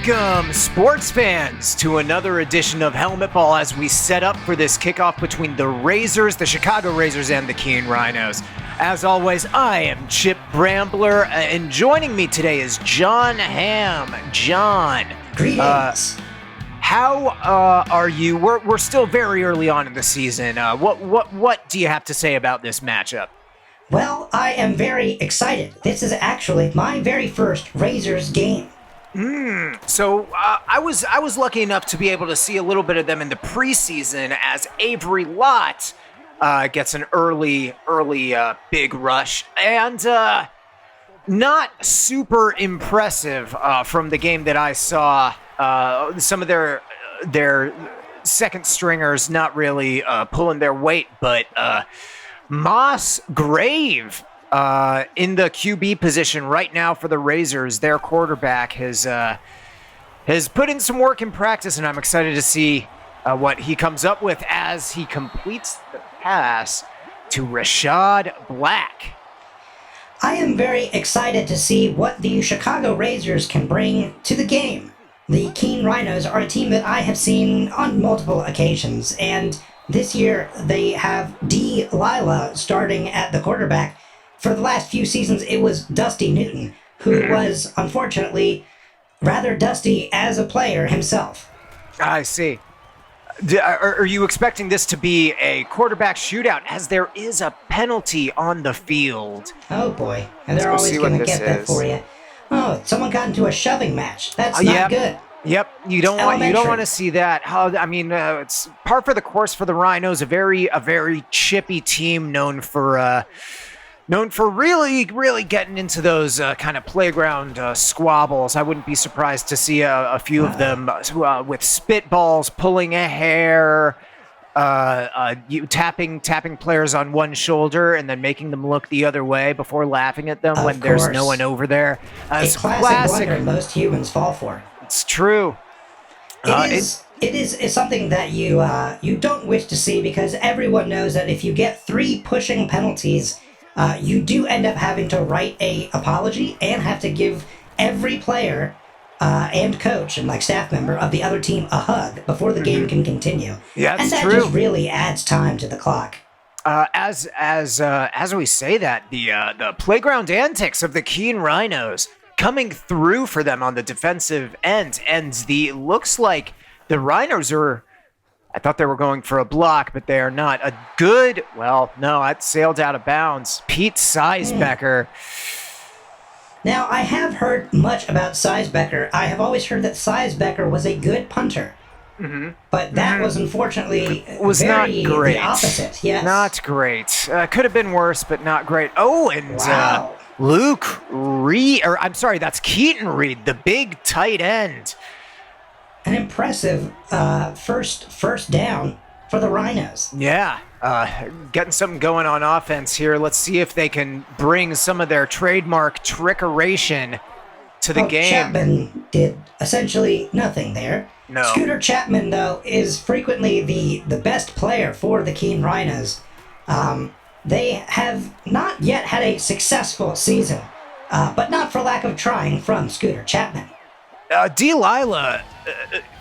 Welcome, sports fans, to another edition of Helmet Ball as we set up for this kickoff between the Razers, the Chicago Razers, and the Keene Rhinos. As always, I am Chip Brambler, and joining me today is John Hamm. John, greetings. How are you? We're still very early on in the season. What do you have to say about this matchup? Well, I am very excited. This is actually my very first Razers game. So I was lucky enough to be able to see a little bit of them in the preseason as Avery Lott gets an early big rush, and not super impressive from the game that I saw. Some of their second stringers not really pulling their weight, but Moss Grave in the QB position right now for the Razors. Their quarterback has put in some work in practice, and I'm excited to see what he comes up with as he completes the pass to Rashad Black. I am very excited to see what the Chicago Razers can bring to the game. The Keene Rhinos are a team that I have seen on multiple occasions, and this year they have D. Lila starting at the quarterback. For the last few seasons, it was Dusty Newton, who was, unfortunately, rather dusty as a player himself. I see. Are you expecting this to be a quarterback shootout, as there is a penalty on the field? Oh, boy. And they're always going to get that for you. Oh, someone got into a shoving match. That's not good. Yep, you don't want to see that. It's par for the course for the Rhinos, a very chippy team known for really getting into those kind of playground squabbles. I wouldn't be surprised to see a few of them with spitballs, pulling a hair, tapping players on one shoulder and then making them look the other way before laughing at them when there's no one over there. It's classic blunder most humans fall for. It's true. It is something that you don't wish to see, because everyone knows that if you get 3 pushing penalties, you do end up having to write a apology and have to give every player and coach and staff member of the other team a hug before the game can continue. Yeah, and that true. Just really adds time to the clock. As we say that, the playground antics of the Keene Rhinos coming through for them on the defensive end, and looks like the Rhinos are. I thought they were going for a block, but they are not. A good, it sailed out of bounds. Pete Seisbecker. Now, I have heard much about Seisbecker. I have always heard that Seisbecker was a good punter. But that was unfortunately not great. The opposite. Yes. Not great. Could have been worse, but not great. Oh, and wow. Luke Reed, that's Keaton Reed, the big tight end. An impressive first down for the Rhinos. Yeah, getting something going on offense here. Let's see if they can bring some of their trademark trickeration to the game. Chapman did essentially nothing there. No. Scooter Chapman, though, is frequently the best player for the Keene Rhinos. They have not yet had a successful season, but not for lack of trying from Scooter Chapman. Delilah,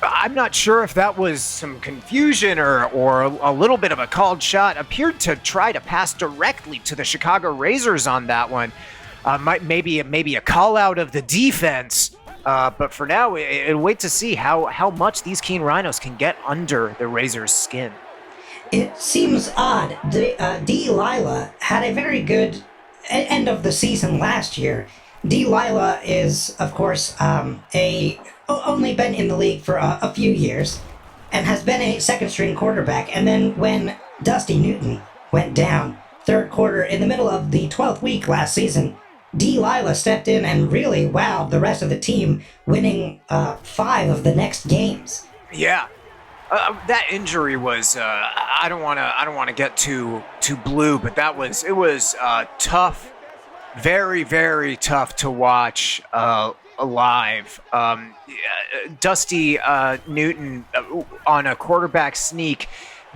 I'm not sure if that was some confusion or a little bit of a called shot, appeared to try to pass directly to the Chicago Razors on that one. Maybe a call out of the defense, but for now, we'll wait to see how much these Keene Rhinos can get under the Razors' skin. It seems odd. Delilah had a very good end of the season last year. Delilah is, of course, only been in the league for a few years and has been a second-string quarterback. And then when Dusty Newton went down third quarter in the middle of the 12th week last season, Delilah stepped in and really wowed the rest of the team, winning 5 of the next games. Yeah. That injury was I don't want to get too blue, but it was tough. Very, very tough to watch live. Dusty Newton on a quarterback sneak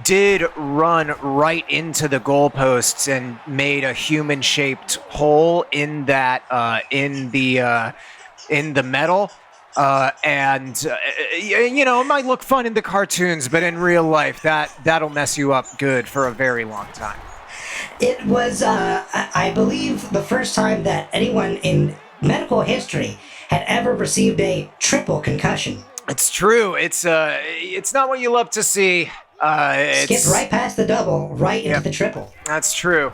did run right into the goalposts and made a human-shaped hole in that in the metal. It might look fun in the cartoons, but in real life, that'll mess you up good for a very long time. It was, I believe, the first time that anyone in medical history had ever received a triple concussion. It's true. It's not what you love to see. Skipped right past the double, right into the triple. That's true.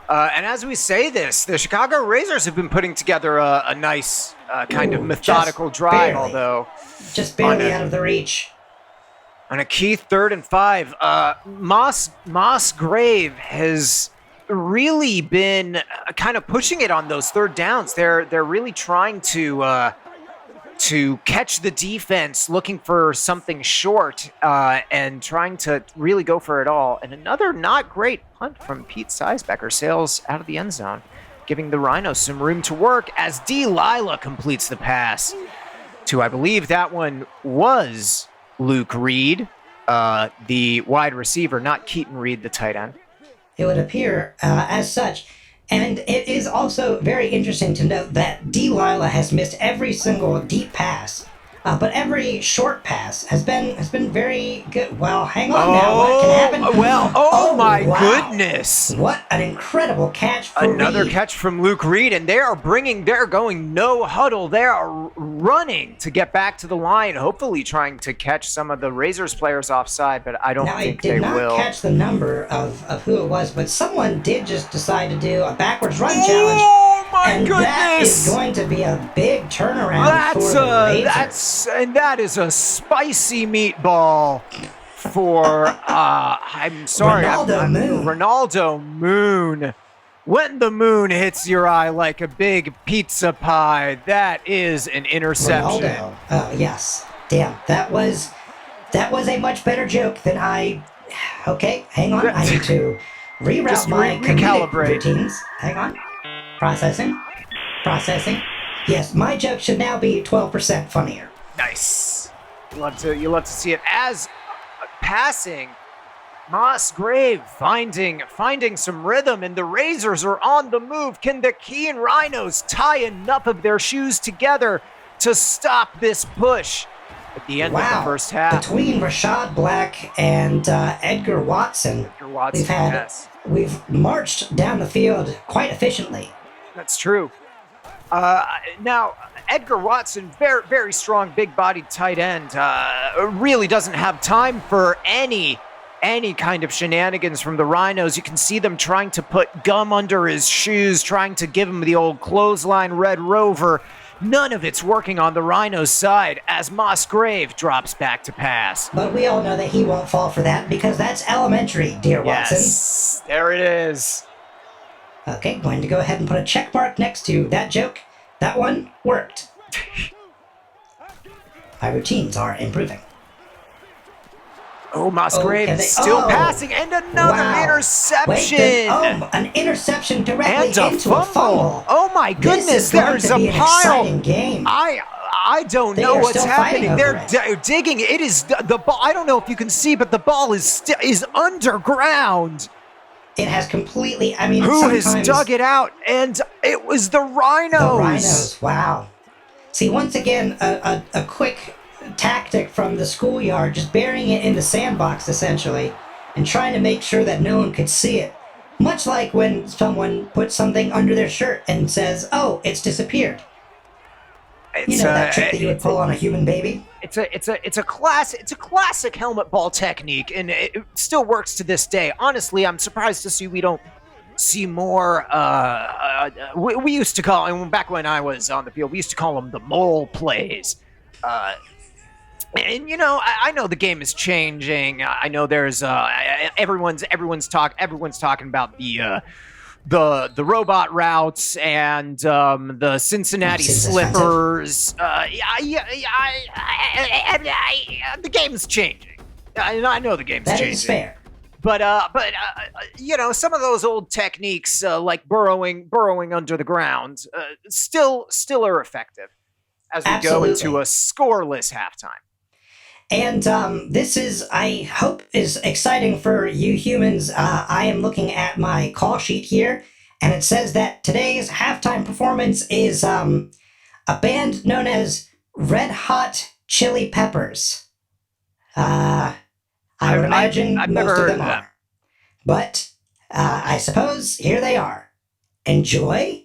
And as we say this, the Chicago Razers have been putting together a nice kind of methodical drive, barely. although Just barely out of the reach. On a key 3rd and 5, Musgrave has really been kind of pushing it on those third downs. They're really trying to catch the defense, looking for something short, and trying to really go for it all. And another not great punt from Pete Seisbecker sails out of the end zone, giving the Rhinos some room to work as Delilah completes the pass to, I believe that one was Luke Reed, the wide receiver, not Keaton Reed, the tight end. It would appear as such. And it is also very interesting to note that Delilah has missed every single deep pass, but every short pass has been very good. Well, hang on now. What can happen? Well, my goodness. What an incredible catch for Another Reed. catch from Luke Reed, and they're going no huddle. They are running to get back to the line, hopefully trying to catch some of the Razors players offside, but I don't think they will. I did not catch the number of who it was, but someone did just decide to do a backwards run challenge. Oh my and goodness! That is going to be a big turnaround for the Razors. That is a spicy meatball for I'm sorry, Ronaldo Moon. When the moon hits your eye like a big pizza pie, that is an interception. Ronaldo. Oh yes. Damn, that was a much better joke than I. Okay, hang on. I need to reroute my comedic routines. Hang on. Processing. Yes, my joke should now be 12% funnier. Nice. You love to see it. As passing, Musgrave finding some rhythm, and the Razors are on the move. Can the Keene Rhinos tie enough of their shoes together to stop this push at the end of the first half? Between Rashad Black and Edgar Watson, we've marched down the field quite efficiently. That's true. Now, Edgar Watson, very, very strong, big-bodied tight end, really doesn't have time for any kind of shenanigans from the Rhinos. You can see them trying to put gum under his shoes, trying to give him the old clothesline Red Rover. None of it's working on the Rhinos' side as Musgrave drops back to pass. But we all know that he won't fall for that because that's elementary, dear Watson. Yes, there it is. Okay, going to go ahead and put a check mark next to that joke. That one worked. My routines are improving. Oh, Musgrave is still passing, and another interception. An interception directly into a fumble. Oh my goodness, there's a pile. Game. I don't know what's happening. They're digging. It is the ball. I don't know if you can see, but the ball is underground. It has completely, who has dug it out? And it was the Rhinos. The Rhinos, wow. See, once again, a quick tactic from the schoolyard, just burying it in the sandbox, essentially, and trying to make sure that no one could see it. Much like when someone puts something under their shirt and says, oh, it's disappeared. That trick that you would pull on a human baby? It's a classic helmet ball technique, and it still works to this day. Honestly, I'm surprised to see we don't see more. We used to call, and back when I was on the field, we used to call them the mole plays. And I know the game is changing. I know there's everyone's talking about the robot routes and the Cincinnati slippers. The game's changing. I know the game's changing. That is fair. But some of those old techniques like burrowing under the ground still are effective as we go into a scoreless halftime. And this is, I hope, is exciting for you humans. I am looking at my call sheet here, and it says that today's halftime performance is a band known as Red Hot Chili Peppers. I would imagine I've most never of heard them of them. are. But I suppose here they are. Enjoy.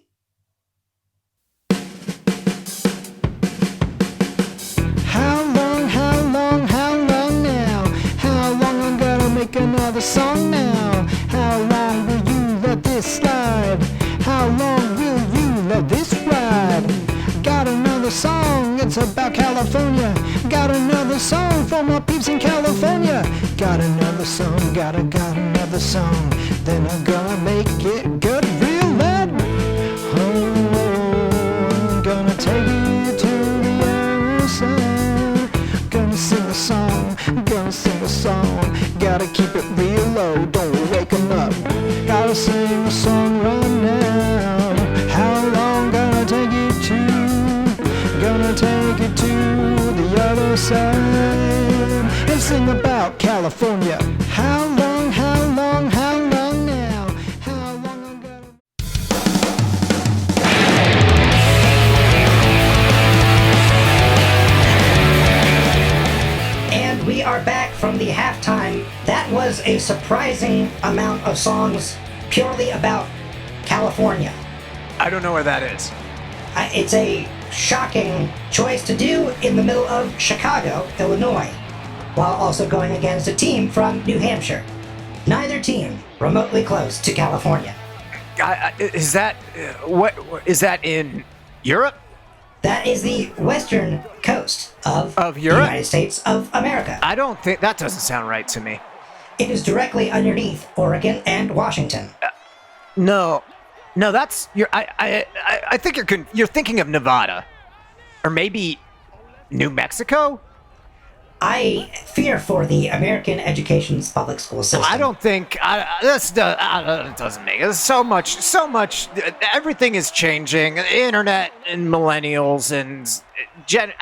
How long now? How long I'm gonna make another song now? How long will you let this slide? How long will you let this ride? Got another song, it's about California. Got another song for my peeps in California. Got another song, got another song. Then I'm gonna make it good, real loud. Oh, I'm gonna take you to the other side. Gonna sing a song. Gotta keep it real low, don't wake 'em up. Gotta sing a song right now. How long gonna take you to the other side and sing about California. How long now? How long I'm gonna... And we are back from the halftime. That was a surprising amount of songs purely about California. I don't know where that is. It's a shocking choice to do in the middle of Chicago, Illinois, while also going against a team from New Hampshire. Neither team remotely close to California. Is that what is that in Europe? That is the western coast of Of the Europe? United States of America. I don't think that doesn't sound right to me. It is directly underneath Oregon and Washington. No, that's I think you're thinking of Nevada, or maybe New Mexico. I fear for the American education's public school system. I don't think it doesn't make it so much. Everything is changing. The internet and millennials and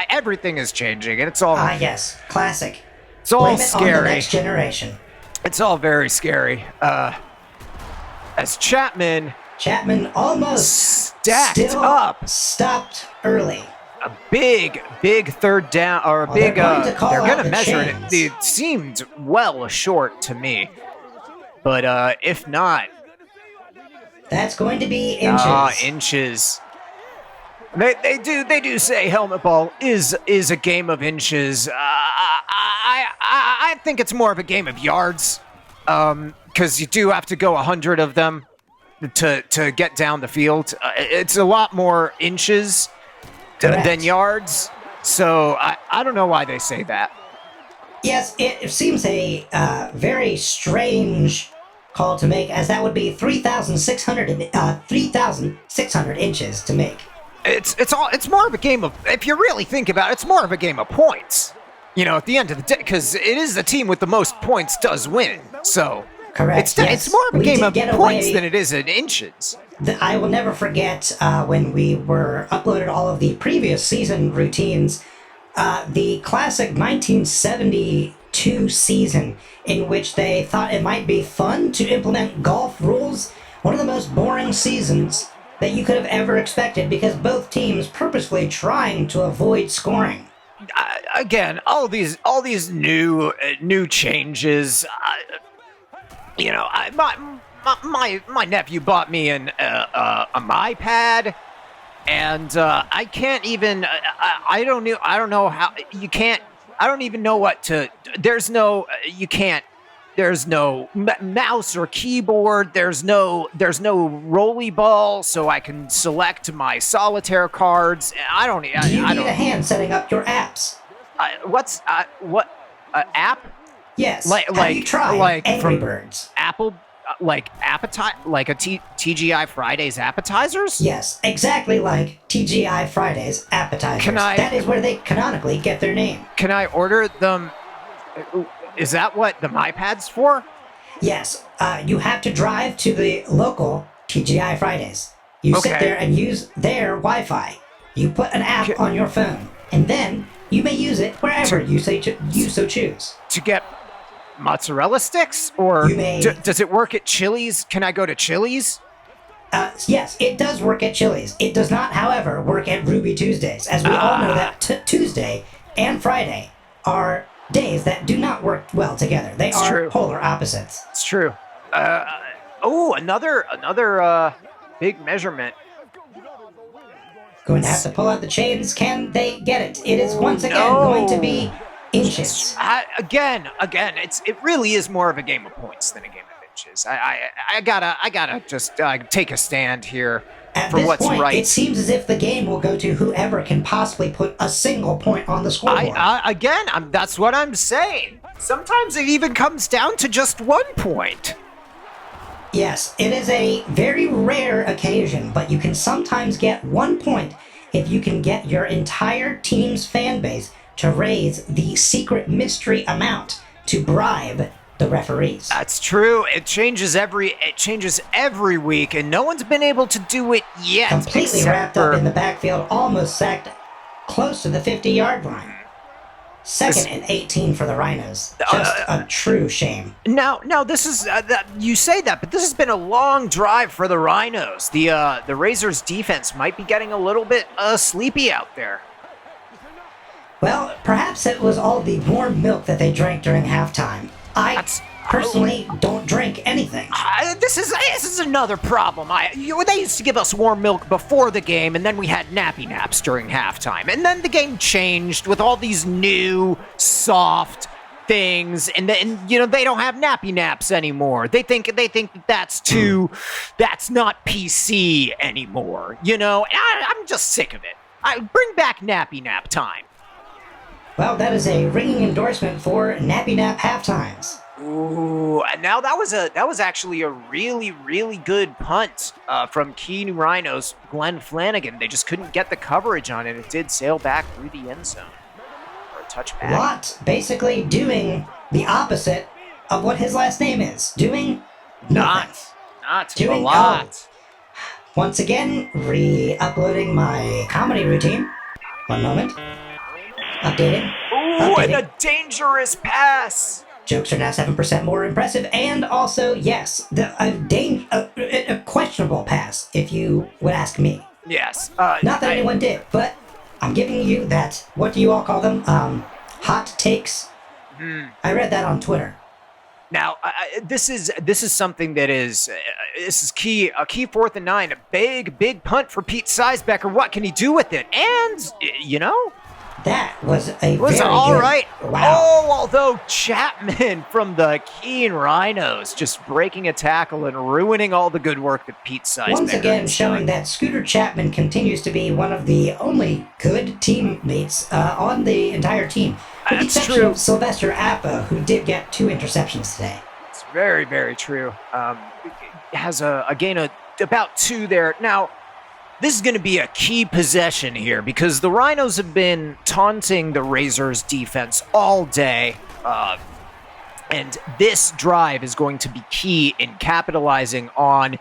everything is changing, and it's all Yes, classic. it's all Blame it on the scary. next generation. It's all very scary. As Chapman almost stacked still up stopped early. a big third down, or a Well, big. they're going to call They're out gonna the measure chains. it. It seemed well short to me, but if not, That's going to be inches. inches. They do say helmet ball is a game of inches. I think it's more of a game of yards, because you do have to go 100 of them to get down the field. It's a lot more inches Correct. than yards. So I don't know why they say that. Yes, it seems a very strange call to make, as that would be 3,600 inches to make. It's more of a game of, if you really think about it, it's more of a game of points. You know, at the end of the day, because it is the team with the most points does win. So Correct. it's more of a We game did of get points away- than it is in inches. I will never forget when we were uploaded all of the previous season routines, the classic 1972 season, in which they thought it might be fun to implement golf rules. One of the most boring seasons that you could have ever expected, because both teams purposefully trying to avoid scoring. Again, all these new changes. My nephew bought me an iPad, and I can't even. I don't know how you can't. I don't even know what to. There's no. You can't. There's no mouse or keyboard. There's no rolly ball, so I can select my solitaire cards. I don't. Do you I need don't. a hand setting up your apps? What app? Yes. Like- Have you tried like Angry from- Birds? Apple, like TGI Fridays appetizers? Yes, exactly like TGI Fridays appetizers. Can I- That is where they canonically get their name. Can I order them? Is that what the iPad's for? Yes, you have to drive to the local TGI Fridays. You sit Okay. there and use their Wi-Fi. You put an app on your phone, and then you may use it wherever you so choose. To get mozzarella sticks? Or You may- does it work at Chili's? Can I go to Chili's? Yes, it does work at Chili's. It does not, however, work at Ruby Tuesdays, as we all know that Tuesday and Friday are days that do not work well together. They are true. polar opposites. It's true. Another big measurement. Going to have to pull out the chains. Can they get it? It is once again going to be inches. Again, it really is more of a game of points than a game of inches. I gotta just take a stand here At for this what's point, right. it seems as if the game will go to whoever can possibly put a single point on the scoreboard. That's what I'm saying. Sometimes it even comes down to just 1 point. Yes, it is a very rare occasion, but you can sometimes get 1 point if you can get your entire team's fan base to raise the secret mystery amount to bribe the referees. That's true. It changes every week, and no one's been able to do it yet. Completely except wrapped for- up in the backfield, almost sacked close to the 50-yard line. Second and 18 for the Rhinos. Just a true shame. Now, this is you say that, but this has been a long drive for the Rhinos. The Razers defense might be getting a little bit sleepy out there. Well, perhaps it was all the warm milk that they drank during halftime. I personally don't drink anything. This is another problem. They used to give us warm milk before the game, and then we had nappy naps during halftime, and then the game changed with all these new soft things, and they don't have nappy naps anymore. They think that's not PC anymore. And I'm just sick of it. Bring back nappy nap time. Well, that is a ringing endorsement for Nappy Nap halftimes. Ooh, and now that was actually a really, really good punt from Keene Rhinos, Glenn Flanagan. They just couldn't get the coverage on it. It did sail back through the end zone for a touchback. Watt basically doing the opposite of what his last name is. Doing nothing. Not Doing a lot. Once again, re-uploading my comedy routine. One moment. Updating. Ooh, and a dangerous pass. Jokes are now 7% more impressive, and also, yes, a questionable pass, if you would ask me. Yes. Not that anyone did, but I'm giving you that, what do you all call them? Hot takes? I read that on Twitter. Now, this is something that is this is key. A key 4th and 9. A big punt for Pete Seisbecker. What can he do with it? And That was a very all good, right. Wow. Oh, although Chapman from the Keene Rhinos just breaking a tackle and ruining all the good work that Pete Seisbecker Once again, has showing done. that Scooter Chapman continues to be one of the only good teammates on the entire team. With the That's exception true. of Sylvester Appa, who did get 2 interceptions today. It's very, very true. Has a gain of about 2 there. Now, this is going to be a key possession here because the Rhinos have been taunting the Razers defense all day. And this drive is going to be key in capitalizing on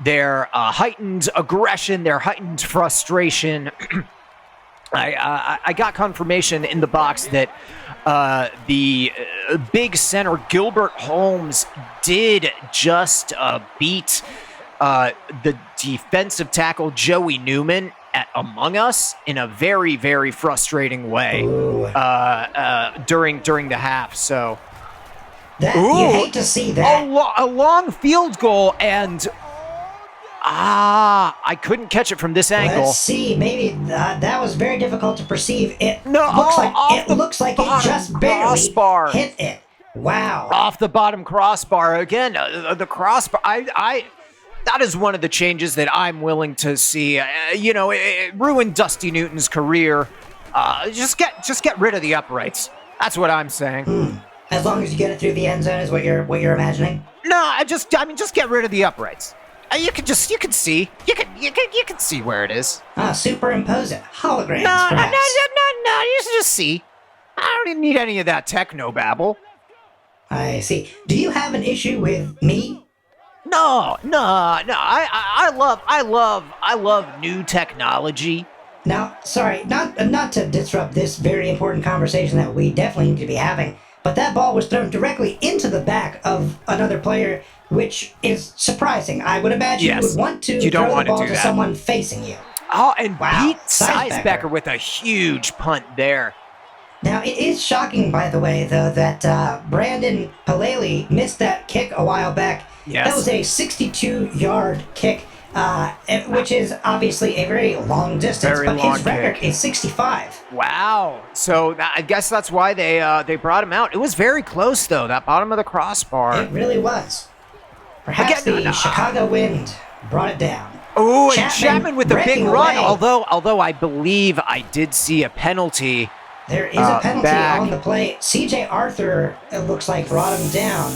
their heightened aggression, their heightened frustration. I got confirmation in the box that the big center Gilbert Holmes did just beat the defensive tackle Joey Newman at Among Us in a very, very frustrating way during the half. So You hate to see that. a long field goal, and I couldn't catch it from this angle. Let's see. Maybe that was very difficult to perceive. It No, looks like it just barely crossbar. hit it. Wow. Off the bottom crossbar again. The crossbar. That is one of the changes that I'm willing to see. It ruined Dusty Newton's career. Just get rid of the uprights. That's what I'm saying. As long as you get it through the end zone is what you're imagining. No, just get rid of the uprights. You can see where it is. Superimpose it. Holograms, No, perhaps. you should just see. I don't even need any of that techno babble. I see. Do you have an issue with me? No. I love new technology. Now, sorry, not to disrupt this very important conversation that we definitely need to be having, but that ball was thrown directly into the back of another player which is surprising. I would imagine Yes. you would want to You don't throw the want to ball do to that. someone facing you. Oh, and Wow. Pete Seisbecker. Seisbecker with a huge punt there. Now, it is shocking, by the way, though, that Brandon Palele missed that kick a while back. Yes. That was a 62-yard kick, which is obviously a very long distance, Very but long his record kick. is 65. Wow. So I guess that's why they brought him out. It was very close, though, that bottom of the crossbar. It really was. Perhaps Again, the Chicago wind brought it down. Oh, and Chapman with a big breaking run, away. although I believe I did see a penalty. There is a penalty back. on the play. C.J. Arthur, it looks like, brought him down.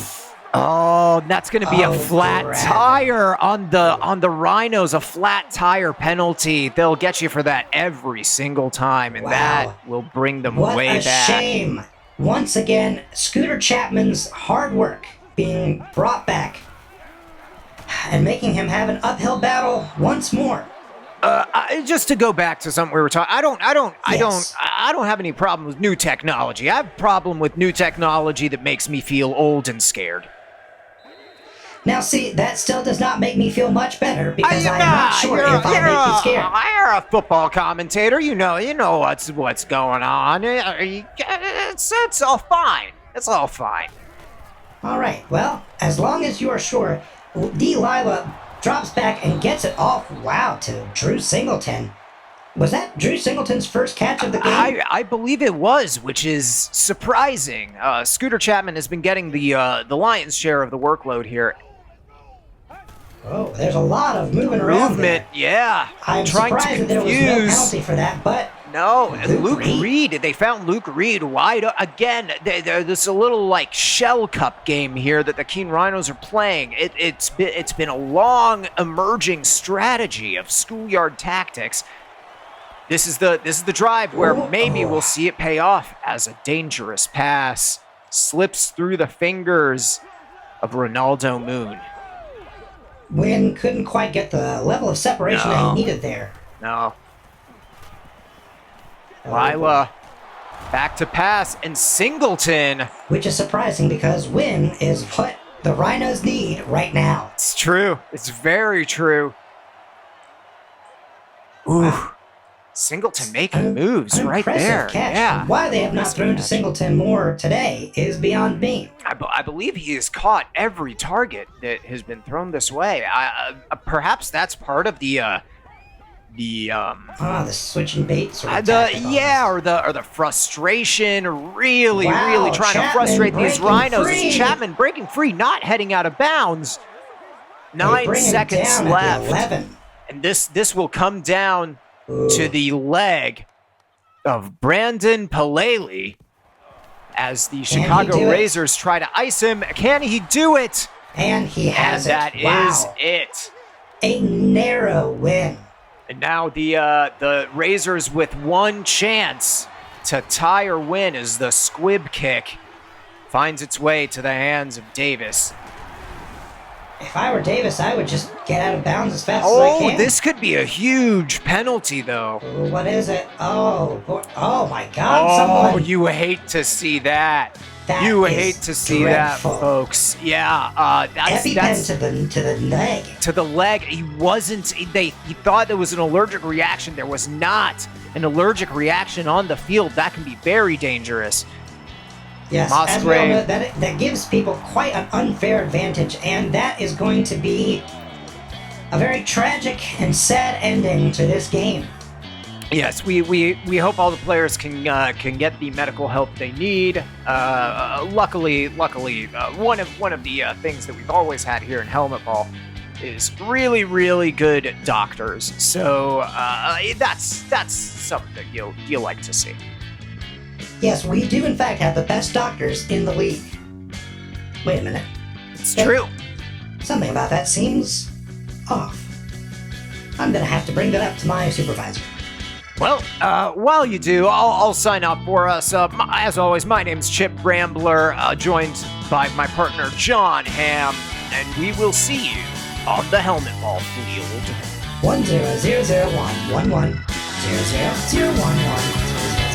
Oh, that's going to be a Oh, flat crap. tire on the Rhinos, a flat tire penalty. They'll get you for that every single time, and Wow. that will bring them What way a back. shame. Once again, Scooter Chapman's hard work being brought back and making him have an uphill battle once more. Just to go back to something we were talking, I don't Yes. have any problem with new technology. I have a problem with new technology that makes me feel old and scared. Now, see, that still does not make me feel much better because I'm not sure if I make you scared. You're a football commentator. You know what's going on. It's all fine. It's all fine. All right, well, as long as you are sure, Delilah drops back and gets it off, wow, to Drew Singleton. Was that Drew Singleton's first catch of the game? I believe it was, which is surprising. Scooter Chapman has been getting the lion's share of the workload here. Oh, there's a lot of moving around Movement, there. yeah. I'm trying to surprised that there was no confuse. penalty for that, but No, and Luke Luke Reed? Reed. They found Luke Reed wide again. There's a little like shell cup game here that the Keene Rhinos are playing. It's been a long emerging strategy of schoolyard tactics. This is the drive where maybe we'll see it pay off as a dangerous pass slips through the fingers of Ronaldo Moon. Wynn couldn't quite get the level of separation that No. he needed there. No. Lila back to pass, and Singleton. Which is surprising because Wynn is what the Rhinos need right now. It's true. It's very true. Ooh. Singleton making moves An right impressive there. catch. Yeah. Why they have not thrown to Singleton more today is beyond me. I believe he has caught every target that has been thrown this way. Perhaps that's part of the The switching bait sort of tactic almost. or the frustration, really Wow, trying to Chapman frustrate these breaking Rhinos. free. It's Chapman breaking free, not heading out of bounds. They 9 bring him seconds down at left, the 11. and this will come down Ooh. to the leg of Brandon Palele as the he Chicago do it? Razors try to ice him. Can he do it? And he And has that it. Wow. is it. A narrow win. And now the Razors with one chance to tie or win as the squib kick finds its way to the hands of Davis. If I were Davis, I would just get out of bounds as fast as I Oh, can. this could be a huge penalty, though. Ooh, what is it? Oh my God! Oh, Someone. you hate to see that. That You is hate to see dreadful. that, folks. Yeah, that's EpiPen to the leg. to the leg. He wasn't. He thought there was an allergic reaction. There was not an allergic reaction on the field. That can be very dangerous. Yes, as we all Musgrave. know, that gives people quite an unfair advantage, and that is going to be a very tragic and sad ending to this game. Yes, we hope all the players can get the medical help they need. Luckily, one of the things that we've always had here in helmet ball is really good doctors. So that's something that you'll like to see. Yes, we do in fact have the best doctors in the league. Wait a minute. It's true. Something about that seems off. I'm gonna have to bring that up to my supervisor. Well, while you do, I'll sign up for us. As always, my name's Chip Rambler, joined by my partner John Ham, and we will see you on the helmet ball field. 100011 11 00 001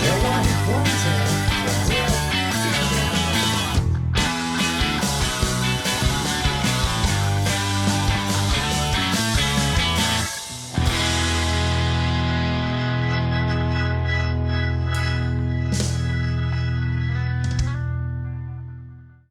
001 10